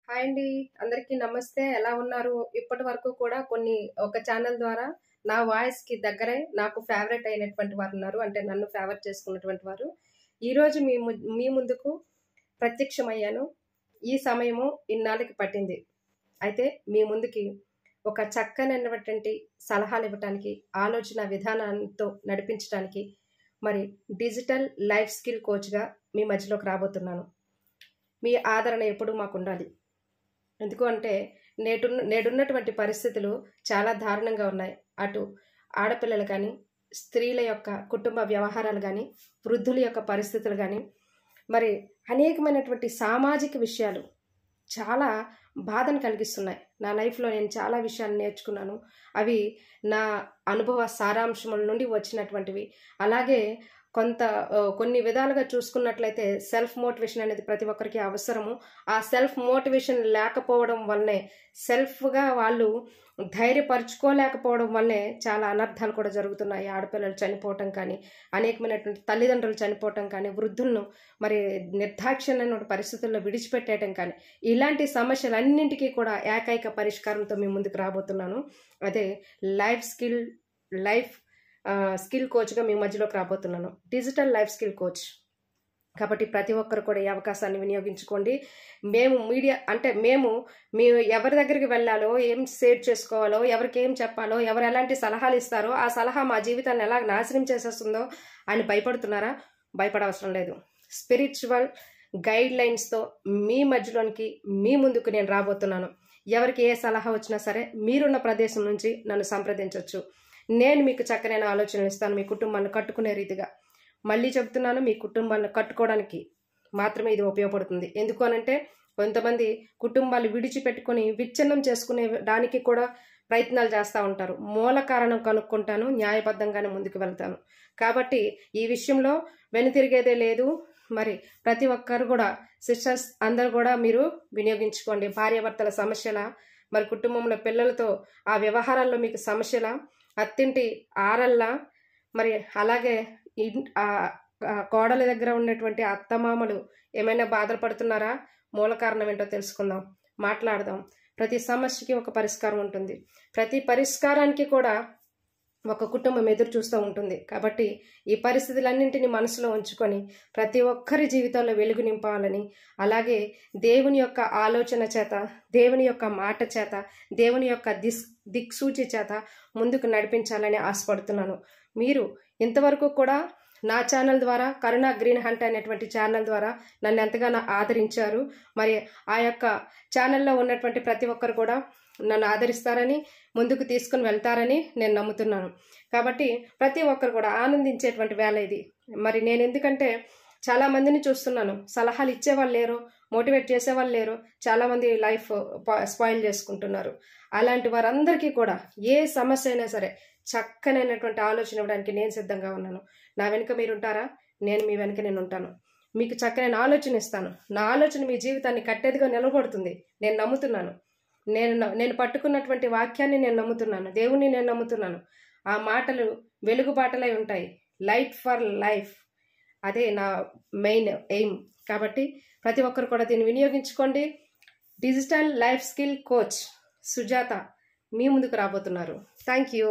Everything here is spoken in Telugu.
హాయ్ అండి. అందరికీ నమస్తే. ఎలా ఉన్నారు? ఇప్పటి వరకు కూడా ఒక ఛానల్ ద్వారా నా వాయిస్‌కి దగ్గరై నాకు ఫేవరెట్ అయినటువంటి వారున్నారు. అంటే నన్ను ఫేవర్ చేసుకున్నటువంటి వారు. ఈరోజు మీ ముందుకు ప్రత్యక్షమయ్యాను. ఈ సమయము ఇన్నాళ్ళకి పట్టింది. అయితే మీ ముందుకి ఒక చక్కనైనటువంటి సలహాలివ్వటానికి, ఆలోచన విధానంతో నడిపించటానికి, మరి డిజిటల్ లైఫ్ స్కిల్ కోచ్‌గా మీ మధ్యలోకి రాబోతున్నాను. మీ ఆదరణ ఎప్పుడూ మాకుండాలి. ఎందుకు అంటే నేడున్నటువంటి పరిస్థితులు చాలా దారుణంగా ఉన్నాయి. అటు ఆడపిల్లలు కానీ, స్త్రీల యొక్క కుటుంబ వ్యవహారాలు కానీ, వృద్ధుల యొక్క పరిస్థితులు కానీ, మరి అనేకమైనటువంటి సామాజిక విషయాలు చాలా బాధను కలిగిస్తున్నాయి. నా లైఫ్‌లో నేను చాలా విషయాలు నేర్చుకున్నాను. అవి నా అనుభవ సారాంశముల నుండి వచ్చినటువంటివి. అలాగే కొన్ని విధాలుగా చూసుకున్నట్లయితే సెల్ఫ్ మోటివేషన్ అనేది ప్రతి ఒక్కరికి అవసరము. ఆ సెల్ఫ్ మోటివేషన్ లేకపోవడం వల్లనే, సెల్ఫ్‌గా వాళ్ళు ధైర్యపరుచుకోలేకపోవడం వల్లే చాలా అనర్థాలు కూడా జరుగుతున్నాయి. ఆడపిల్లలు చనిపోవటం కానీ, అనేకమైనటువంటి తల్లిదండ్రులు చనిపోవటం కానీ, వృద్ధులను మరి నిర్దాక్షిణ్యమైన పరిస్థితుల్లో విడిచిపెట్టేయటం కానీ, ఇలాంటి సమస్యలన్నింటికీ కూడా ఏకైక పరిష్కారంతో మీ ముందుకు రాబోతున్నాను. అదే లైఫ్ స్కిల్ కోచ్గా మీ మధ్యలోకి రాబోతున్నాను. Digital life skill coach. కాబట్టి ప్రతి ఒక్కరు కూడా ఈ అవకాశాన్ని వినియోగించుకోండి. మేము ఎవరి దగ్గరికి వెళ్ళాలో, ఏం షేర్ చేసుకోవాలో, ఎవరికి ఏం చెప్పాలో, ఎవరు ఎలాంటి సలహాలు ఇస్తారో, ఆ సలహా మా జీవితాన్ని ఎలా నాశనం చేసేస్తుందో అని భయపడుతున్నారా? భయపడవసరం లేదు. స్పిరిచువల్ గైడ్ లైన్స్తో మీ మధ్యలోనికి, మీ ముందుకు నేను రాబోతున్నాను. ఎవరికి ఏ సలహా వచ్చినా సరే మీరున్న ప్రదేశం నుంచి నన్ను సంప్రదించవచ్చు. నేను మీకు చక్కనైన ఆలోచనలు ఇస్తాను, మీ కుటుంబాన్ని కట్టుకునే రీతిగా. మళ్ళీ చెప్తున్నాను, మీ కుటుంబాన్ని కట్టుకోవడానికి మాత్రమే ఇది ఉపయోగపడుతుంది. ఎందుకు అనంటే కొంతమంది కుటుంబాలు విడిచిపెట్టుకుని విచ్ఛిన్నం చేసుకునే దానికి కూడా ప్రయత్నాలు చేస్తూ ఉంటారు. మూల కారణం కనుక్కుంటాను, న్యాయబద్ధంగానే ముందుకు వెళ్తాను. కాబట్టి ఈ విషయంలో వెనుతిరిగేదే లేదు. మరి ప్రతి ఒక్కరు కూడా, సిస్టర్స్ అందరూ కూడా మీరు వినియోగించుకోండి. భార్యాభర్తల సమస్యల, మరి కుటుంబంలో పిల్లలతో ఆ వ్యవహారాల్లో మీకు సమస్యల, అత్తింటి ఆరల్లా, మరి అలాగే కోడల దగ్గర ఉన్నటువంటి అత్తమామలు ఏమైనా బాధపడుతున్నారా? మూల కారణం ఏంటో తెలుసుకుందాం, మాట్లాడదాం. ప్రతి సమస్యకి ఒక పరిష్కారం ఉంటుంది. ప్రతి పరిష్కారానికి కూడా ఒక కుటుంబం ఎదురు చూస్తూ ఉంటుంది. కాబట్టి ఈ పరిస్థితులన్నింటినీ మనసులో ఉంచుకొని ప్రతి ఒక్కరి జీవితాల్లో వెలుగు నింపాలని, అలాగే దేవుని యొక్క ఆలోచన చేత, దేవుని యొక్క మాట చేత, దేవుని యొక్క దిక్సూచి చేత ముందుకు నడిపించాలని ఆశపడుతున్నాను. మీరు ఇంతవరకు కూడా నా ఛానల్ ద్వారా, కరుణ గ్రీన్ హంట్ అనేటువంటి ఛానల్ ద్వారా నన్ను ఎంతగానో ఆదరించారు. మరి ఆ యొక్క ఛానల్లో ఉన్నటువంటి ప్రతి ఒక్కరు కూడా నన్ను ఆదరిస్తారని, ముందుకు తీసుకుని వెళ్తారని నేను నమ్ముతున్నాను. కాబట్టి ప్రతి ఒక్కరు కూడా ఆనందించేటువంటి వేళ ఇది. మరి నేను ఎందుకంటే చాలా మందిని చూస్తున్నాను, సలహాలు ఇచ్చేవాళ్ళు లేరు, మోటివేట్ చేసేవాళ్ళు లేరు. చాలామంది లైఫ్ స్పాయిల్ చేసుకుంటున్నారు. అలాంటి వారందరికీ కూడా ఏ సమస్య అయినా సరే చక్కనైనటువంటి ఆలోచన ఇవ్వడానికి నేను సిద్ధంగా ఉన్నాను. నా వెనుక మీరుంటారా? నేను మీ వెనుక నేను ఉంటాను. మీకు చక్కనైన ఆలోచన ఇస్తాను. నా ఆలోచన మీ జీవితాన్ని కట్టేదిగా నిలబడుతుంది. నేను నమ్ముతున్నాను. నేను పట్టుకున్నటువంటి వాక్యాన్ని నేను నమ్ముతున్నాను. దేవుణ్ణి నేను నమ్ముతున్నాను. ఆ మాటలు వెలుగుబాటలై ఉంటాయి. లైట్ ఫర్ లైఫ్, అదే నా మెయిన్ ఎయిమ్. కాబట్టి ప్రతి ఒక్కరు కూడా దీన్ని వినియోగించుకోండి. Digital life skill coach Sujatha మీ ముందుకు రాబోతున్నారు. Thank you.